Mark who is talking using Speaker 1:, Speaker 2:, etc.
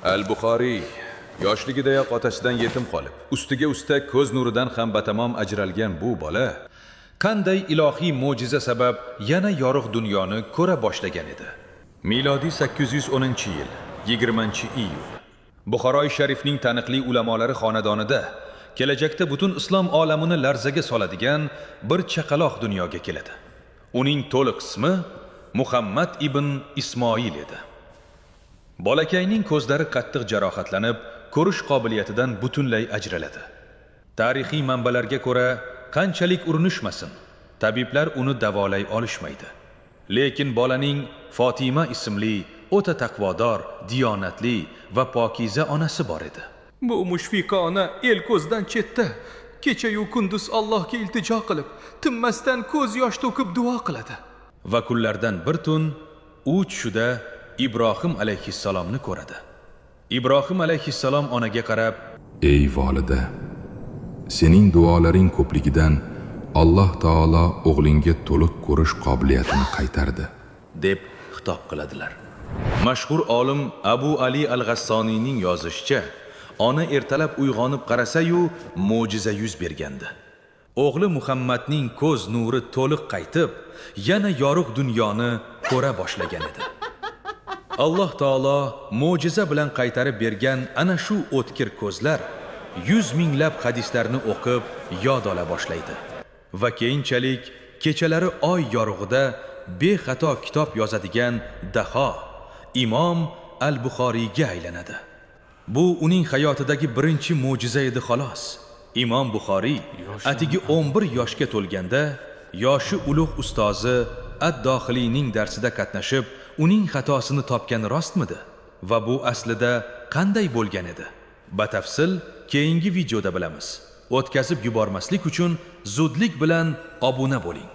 Speaker 1: Al-Buxoriy yoshligidayoq otasidan yetim qolib, ustiga ustak ko'z nuridan ham batamom ajralgan bu bola qanday ilohiy mo'jiza sabab yana yorug' dunyoni ko'ra boshlagan edi. Milodiy 810-yil, 20-iyul. Buxoroy sharifning taniqli ulamolari xonadonida kelajakda butun islom olamini larzaga soladigan bir chaqaloq dunyoga keladi. Uning to'liq ismi Muhammad ibn Ismoil edi. Bolakayning ko'zlari qattiq jarohatlanib, ko'rish qobiliyatidan butunlay ajraladi. Tarixiy manbalarga ko'ra, qanchalik urinishmasin, tabiblar uni davolay olishmaydi. Lekin bolaning Fatima ismli o'ta taqvodor, diyonatli va pokiza onasi bor edi.
Speaker 2: Bu mushfiqa ona el ko'zdan chetda, kecha-yu kunduz Allohga iltijo qilib, tinmasdan ko'z yosh to'kib duo qiladi.
Speaker 1: Va kunlardan bir tun u tushida Ibrohim alayhissalomni ko'radi. Ibrohim alayhissalom onaga qarab,
Speaker 3: "Ey volida, sening duolaring ko'pligidan Alloh taolo o'g'lingga to'liq ko'rish qobiliyatini qaytardi"
Speaker 1: deb xitob qiladilar. Mashhur olim Abu Ali al-G'assoniyning yozishicha, ona ertalab uyg'onib qarasa-yu, mo'jiza yuz bergandi. O'g'li Muhammadning ko'z nuri to'liq qaytib, yana yorug' dunyoni ko'ra boshlagan edi. Alloh taolo mo'jiza bilan qaytarib bergan ana shu o'tkir ko'zlar 100 minglab hadislarni o'qib yod ola boshlaydi va keyinchalik kechalari oy yorug'ida bexato kitob yozadigan daho Imom Al-Buxoriyga aylanadi. Bu uning hayotidagi birinchi mo'jiza edi xolos. Imom Buxoriy atigi 11 yoshga to'lganda yoshi ulug' ustozi Ad-Dohiliyning darsida qatnashib, uning xatosini topgani rostmidi? Va bu aslida qanday bo'lgan edi? Batafsil keyingi videoda bilamiz. O'tkazib yubormaslik uchun zudlik bilan obuna bo'ling.